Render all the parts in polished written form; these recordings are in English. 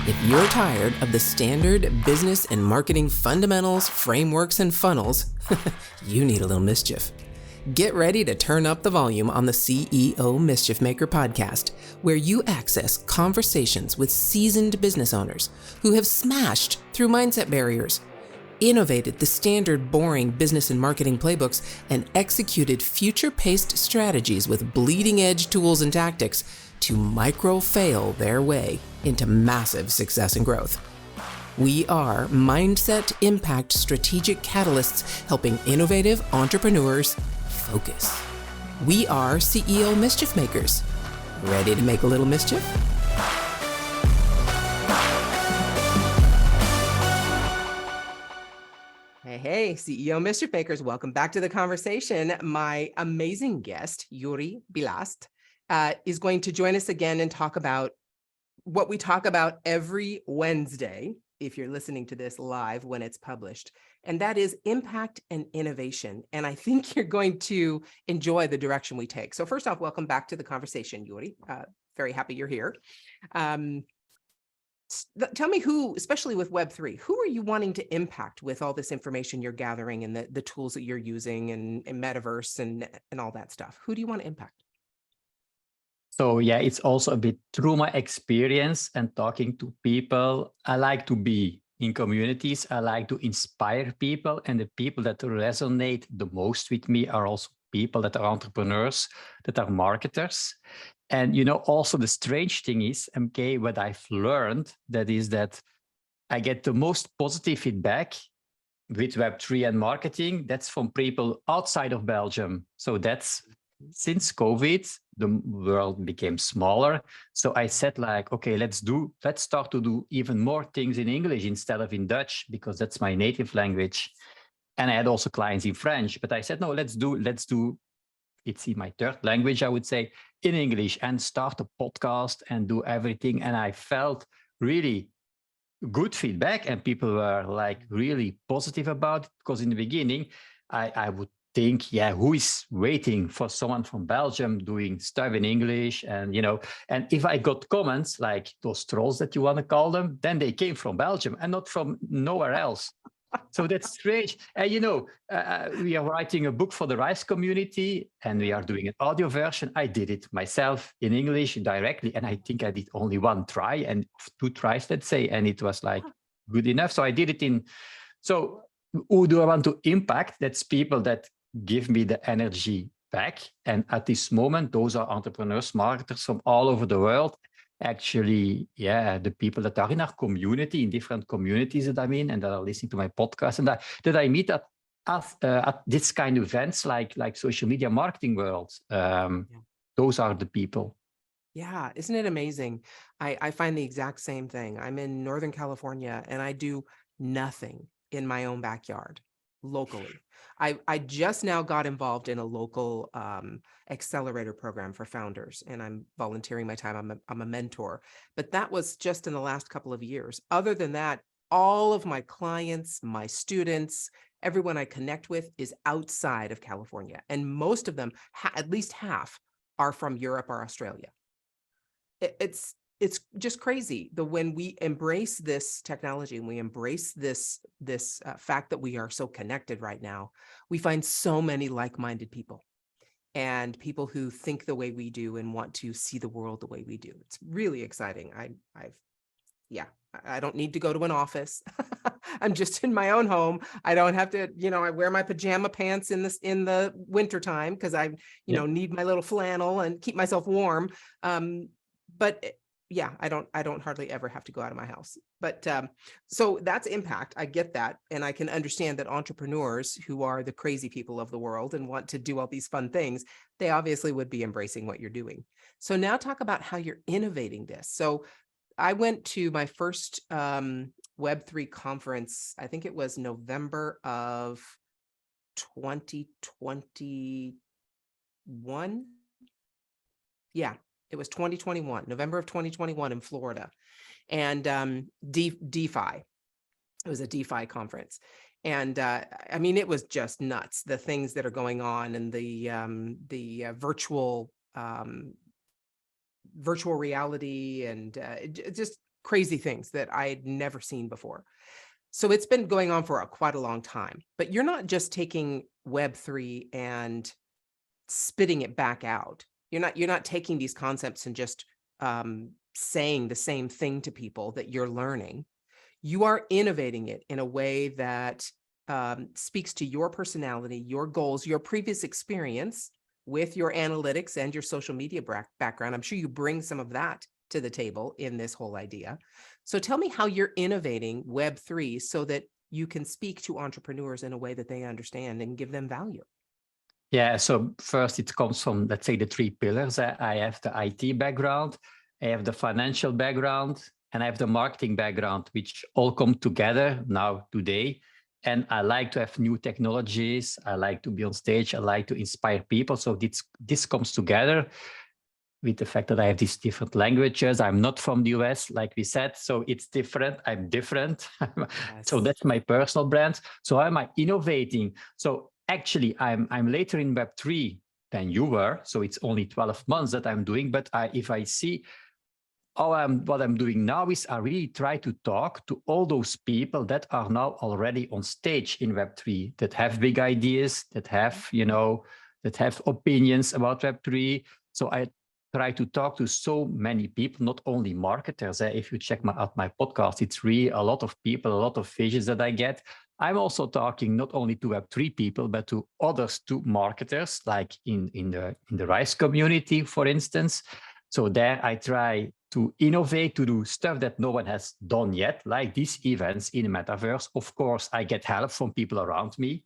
If you're tired of the standard business and marketing fundamentals, frameworks, and funnels, you need a little mischief. Get ready to turn up the volume on the CEO Mischief Maker podcast, where you access conversations with seasoned business owners who have smashed through mindset barriers, innovated the standard boring business and marketing playbooks, and executed future-paced strategies with bleeding-edge tools and tactics to micro-fail their way into massive success and growth. We are Mindset Impact Strategic Catalysts helping innovative entrepreneurs focus. We are CEO Mischief Makers. Ready to make a little mischief? Hey, CEO Mischief Makers, welcome back to the conversation. My amazing guest, Joeri Billast, is going to join us again and talk about what we talk about every Wednesday, if you're listening to this live when it's published, and that is impact and innovation. And I think you're going to enjoy the direction we take. So first off, welcome back to the conversation, Joeri. Very happy you're here. Tell me who, especially with Web3, who are you wanting to impact with all this information you're gathering and the tools that you're using and metaverse and all that stuff? Who do you want to impact? So yeah, it's also a bit through my experience and talking to people. I like to be in communities. I like to inspire people, and the people that resonate the most with me are also people that are entrepreneurs, that are marketers. And, also the strange thing is, MK, what I've learned, that is that I get the most positive feedback with Web3 and marketing. That's from people outside of Belgium. So that's since COVID, the world became smaller. So I said okay, let's start to do even more things in English instead of in Dutch, because that's my native language. And I had also clients in French, but I said, no, let's do, it's in my third language, I would say, in English, and start a podcast and do everything. And I felt really good feedback, and people were really positive about it, because in the beginning, I would think, who is waiting for someone from Belgium doing stuff in English? And, and if I got comments like those trolls that you want to call them, then they came from Belgium and not from nowhere else. So that's strange. And, we are writing a book for the RISE community, and we are doing an audio version. I did it myself in English directly. And I think I did only one try and 2 tries, let's say, and it was good enough. So I did it so who do I want to impact? That's people that give me the energy back. And at this moment, those are entrepreneurs, marketers from all over the world. Actually, the people that are in our community, in different communities that I'm in, and that are listening to my podcast, and that I meet at this kind of events like social media marketing world. Those are the people. Yeah, isn't it amazing? I find the exact same thing. I'm in Northern California, and I do nothing in my own backyard locally. I just now got involved in a local accelerator program for founders, and I'm volunteering my time. I'm a mentor, but that was just in the last couple of years. Other than that, all of my clients, my students, everyone I connect with is outside of California. And most of them, at least half, are from Europe or Australia. It's just crazy when we embrace this technology and we embrace this fact that we are so connected right now. We find so many like-minded people and people who think the way we do and want to see the world the way we do. It's really exciting. I don't need to go to an office. I'm just in my own home. I don't have to, I wear my pajama pants in the wintertime because I, need my little flannel and keep myself warm. I don't hardly ever have to go out of my house. But so that's impact. I get that. And I can understand that entrepreneurs who are the crazy people of the world and want to do all these fun things, they obviously would be embracing what you're doing. So now talk about how you're innovating this. So I went to my first Web3 conference, I think it was November of 2021. Yeah. It was 2021, November of 2021 in Florida, and DeFi. It was a DeFi conference, and it was just nuts. The things that are going on, and the virtual virtual reality, and just crazy things that I had never seen before. So it's been going on for quite a long time, but you're not just taking Web3 and spitting it back out. You're not taking these concepts and just saying the same thing to people that you're learning. You are innovating it in a way that speaks to your personality, your goals, your previous experience with your analytics and your social media background. I'm sure you bring some of that to the table in this whole idea. So tell me how you're innovating Web3 so that you can speak to entrepreneurs in a way that they understand and give them value. Yeah, so first it comes from, let's say, the three pillars. I have the IT background, I have the financial background, and I have the marketing background, which all come together now today. And I like to have new technologies. I like to be on stage. I like to inspire people. So this comes together with the fact that I have these different languages. I'm not from the US, like we said, so it's different. I'm different. Yes. So that's my personal brand. So how am I innovating? So actually, I'm later in Web3 than you were. So it's only 12 months that I'm doing. But if I see what I'm doing now is I really try to talk to all those people that are now already on stage in Web3, that have big ideas, that have, that have opinions about Web3. So I try to talk to so many people, not only marketers. If you check out my podcast, it's really a lot of people, a lot of visions that I get. I'm also talking not only to Web3 people, but to others, to marketers, like in the Rise community, for instance. So there I try to innovate, to do stuff that no one has done yet, like these events in the metaverse. Of course, I get help from people around me,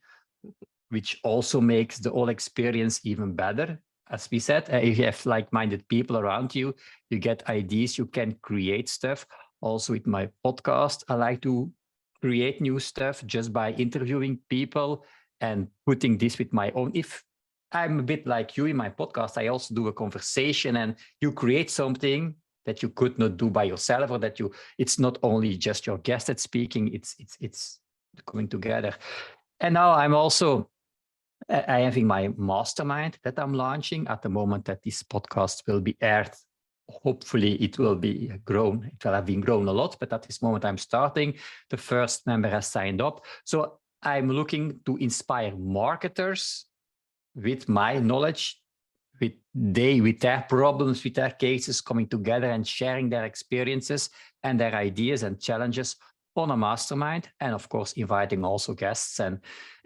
which also makes the whole experience even better. As we said, if you have like-minded people around you, you get ideas, you can create stuff. Also with my podcast, I like to create new stuff just by interviewing people and putting this with my own. If I'm a bit like you in my podcast, I also do a conversation and you create something that you could not do by yourself, or that it's not only just your guest that's speaking, it's coming together. And now I having my mastermind that I'm launching at the moment that this podcast will be aired. Hopefully it will be grown. It will have been grown a lot, but at this moment I'm starting. The first member has signed up. So I'm looking to inspire marketers with my knowledge, with their problems, with their cases, coming together and sharing their experiences and their ideas and challenges on a mastermind, and of course inviting also guests. And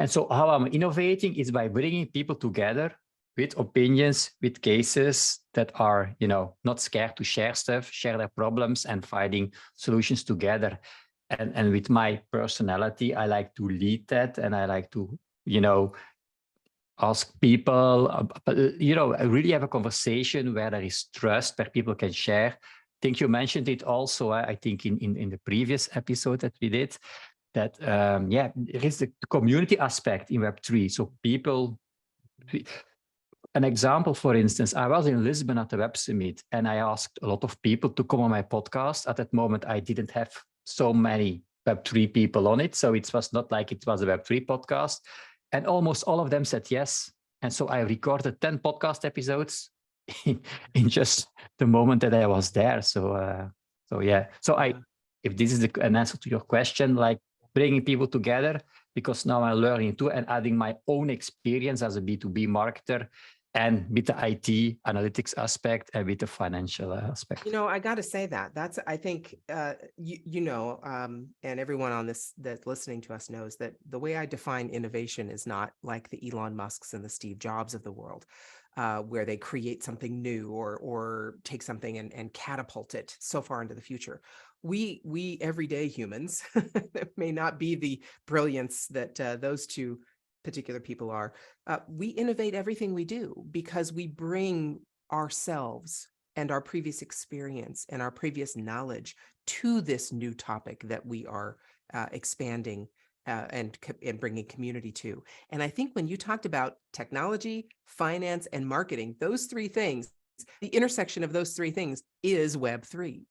so how I'm innovating is by bringing people together with opinions, with cases that are, not scared to share stuff, share their problems and finding solutions together. And with my personality, I like to lead that, and I like to, ask people, really have a conversation where there is trust, where people can share. I think you mentioned it also, I think in the previous episode that we did, that, there is the community aspect in Web3. So people, an example, for instance, I was in Lisbon at the Web Summit and I asked a lot of people to come on my podcast. At that moment, I didn't have so many Web3 people on it. So it was not like it was a Web3 podcast. And almost all of them said yes. And so I recorded 10 podcast episodes in just the moment that I was there. So yeah. So if this is an answer to your question, like bringing people together, because now I'm learning too and adding my own experience as a B2B marketer, and with the IT analytics aspect and with the financial aspect. I got to say that's, I think, and everyone on this that's listening to us knows that the way I define innovation is not like the Elon Musks and the Steve Jobs of the world, where they create something new or take something and catapult it so far into the future. We everyday humans may not be the brilliance that those two particular people are. We innovate everything we do because we bring ourselves and our previous experience and our previous knowledge to this new topic that we are expanding and bringing community to. And I think when you talked about technology, finance, and marketing, those three things, the intersection of those three things is Web3.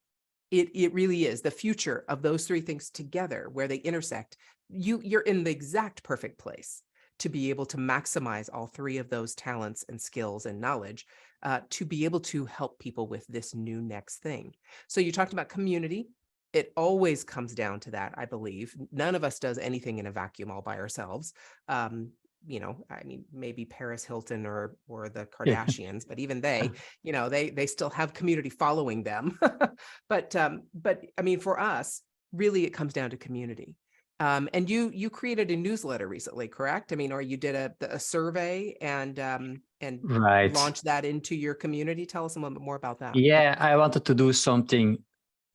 It really is the future of those three things together, where they intersect. You're in the exact perfect place to be able to maximize all three of those talents and skills and knowledge to be able to help people with this new next thing. So you talked about community. it always comes down to that, I believe. None of us does anything in a vacuum all by ourselves. You know, I mean, maybe Paris Hilton or the Kardashians, but even they, you know, they still have community following them. But I mean, for us, really, it comes down to community. And you created a newsletter recently, correct? I mean, or you did a survey and Right. launched that into your community. Tell us a little bit more about that. Yeah, I wanted to do something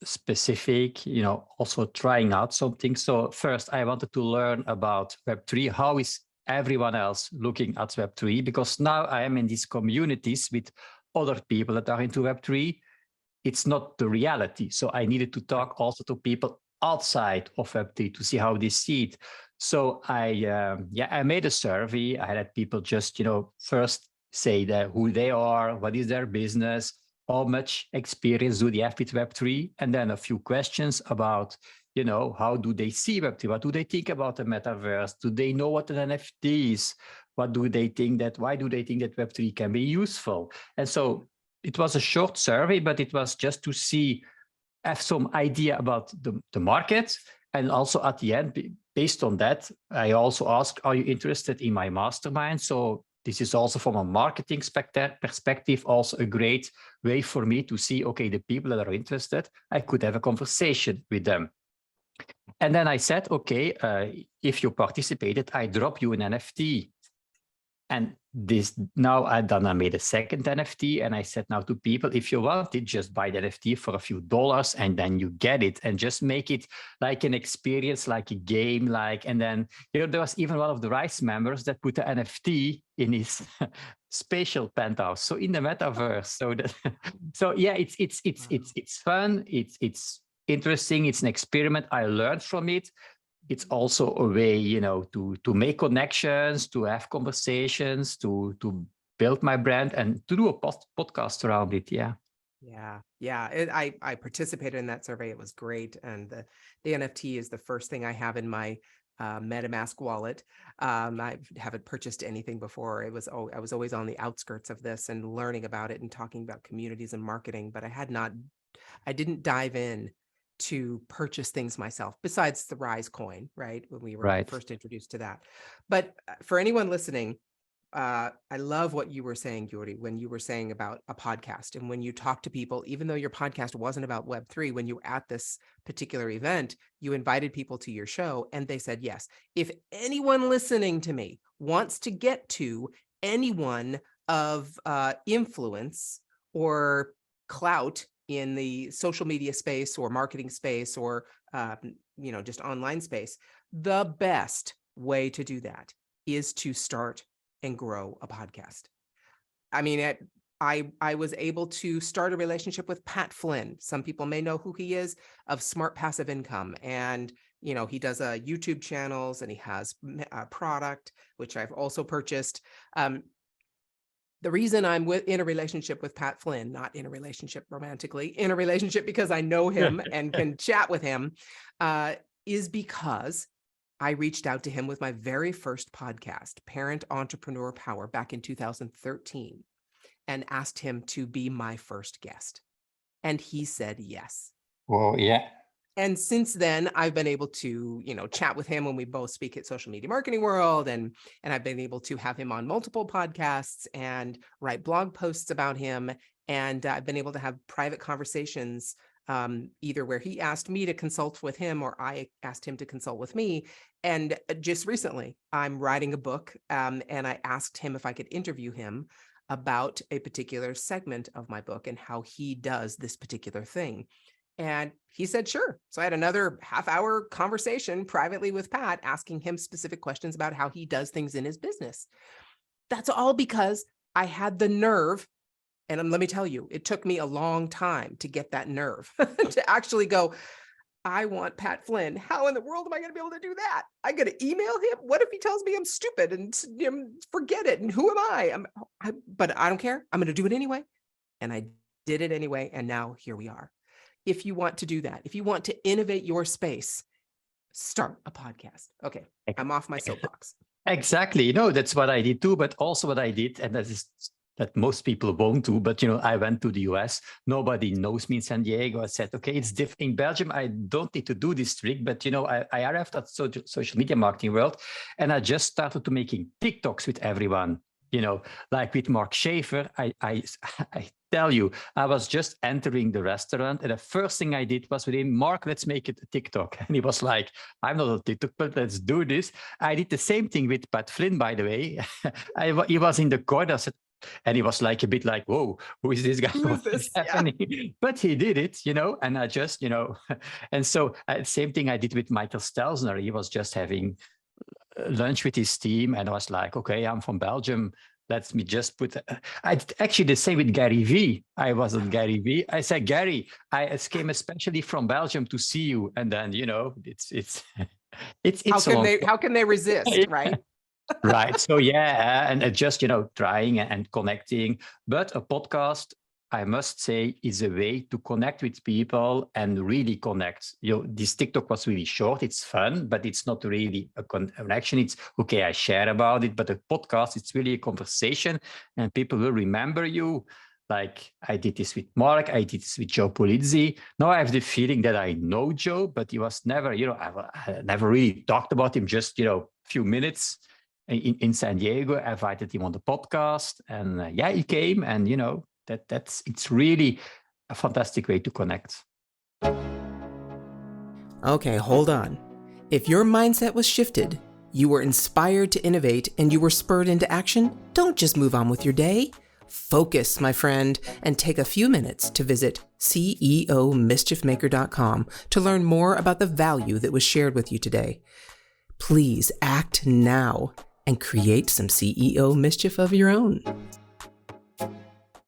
specific, you know, also trying out something. So first, I wanted to learn about Web3. How is everyone else looking at Web3? Because now I am in these communities with other people that are into Web3. It's not the reality. So I needed to talk also to people outside of Web3 to see how they see it. So I made a survey. I had people just, you know, first say that who they are, what is their business, how much experience do they have with Web3, and then a few questions about, you know, how do they see Web3? What do they think about the metaverse? Do they know what an NFT is? What do they think that, why do they think that Web3 can be useful? And so it was a short survey, but it was just to see, have some idea about the market. And also at the end, based on that, I also asked, are you interested in my mastermind? So this is also from a marketing perspective, also a great way for me to see, okay, the people that are interested, I could have a conversation with them. And then I said, okay, if you participated, I drop you an NFT. And this now I made a second NFT, and I said now to people, if you want it, just buy the NFT for a few dollars, and then you get it, and just make it like an experience, like a game, and then, you know, there was even one of the RISE members that put the NFT in his spatial penthouse, so in the metaverse. So that, so yeah, it's fun, it's interesting, it's an experiment. I learned from it. It's also a way, you know, to make connections, to have conversations, to build my brand, and to do a podcast around it. Yeah. Yeah. I participated in that survey. It was great, and the NFT is the first thing I have in my MetaMask wallet. I haven't purchased anything before. I was always on the outskirts of this and learning about it and talking about communities and marketing, but I didn't dive in to purchase things myself, besides the Rise coin, right? When we were Right. first introduced to that. But for anyone listening, I love what you were saying, Joeri, when you were saying about a podcast. And when you talk to people, even though your podcast wasn't about Web3, when you were at this particular event, you invited people to your show and they said, yes, if anyone listening to me wants to get to anyone of influence or clout in the social media space or marketing space or, you know, just online space, the best way to do that is to start and grow a podcast. I mean, I was able to start a relationship with Pat Flynn. Some people may know who he is, of Smart Passive Income. And, you know, he does YouTube channels, and he has a product, which I've also purchased. The reason I'm in a relationship with Pat Flynn, not in a relationship romantically, in a relationship because I know him and can chat with him, is because I reached out to him with my very first podcast, Parent Entrepreneur Power, back in 2013, and asked him to be my first guest. And he said yes. Well, yeah. And since then, I've been able to, you know, chat with him when we both speak at Social Media Marketing World, and I've been able to have him on multiple podcasts and write blog posts about him. And I've been able to have private conversations, either where he asked me to consult with him or I asked him to consult with me. And just recently, I'm writing a book, and I asked him if I could interview him about a particular segment of my book and how he does this particular thing. And he said, sure. So I had another half-hour conversation privately with Pat, asking him specific questions about how he does things in his business. That's all because I had the nerve. And let me tell you, it took me a long time to get that nerve to actually go, I want Pat Flynn. How in the world am I going to be able to do that? I got to email him. What if he tells me I'm stupid and, you know, forget it? And who am I? But I don't care. I'm going to do it anyway. And I did it anyway. And now here we are. If you want to do that, if you want to innovate your space, start a podcast. Okay, I'm off my soapbox. Exactly. You know, that's what I did too, but also what I did, and that is that most people won't do. But, I went to the US. Nobody knows me in San Diego. I said, okay, it's different. In Belgium, I don't need to do this trick. But, I arrived at social media marketing world, and I just started to making TikToks with everyone. Like with Mark Schaefer, I tell you, I was just entering the restaurant, and the first thing I did was with him, Mark, let's make it a TikTok. And he was like, I'm not a TikTok, but let's do this. I did the same thing with Pat Flynn, by the way. He was in the corner, and he was like a bit like, whoa, who is this guy? What is happening? Yeah. But he did it, and I just, and so same thing I did with Michael Stelzner. He was just having lunch with his team, and I was like, okay, I'm from Belgium. Let me just put. I did actually the same with Gary V. I was at Gary V. I said, Gary, I came especially from Belgium to see you, and then it's how can they resist, right? Right. So and just trying and connecting. But a podcast, I must say, is a way to connect with people and really connect. This TikTok was really short. It's fun, but it's not really a connection. It's okay, I share about it, but a podcast, it's really a conversation, and people will remember you. Like I did this with Mark, I did this with Joe Pulizzi. Now I have the feeling that I know Joe, but he was never, I never really talked about him, just, a few minutes in San Diego. I invited him on the podcast, and he came, and, it's really a fantastic way to connect. Okay, hold on. If your mindset was shifted, you were inspired to innovate, and you were spurred into action, don't just move on with your day. Focus, my friend, and take a few minutes to visit ceomischiefmaker.com to learn more about the value that was shared with you today. Please act now and create some CEO mischief of your own.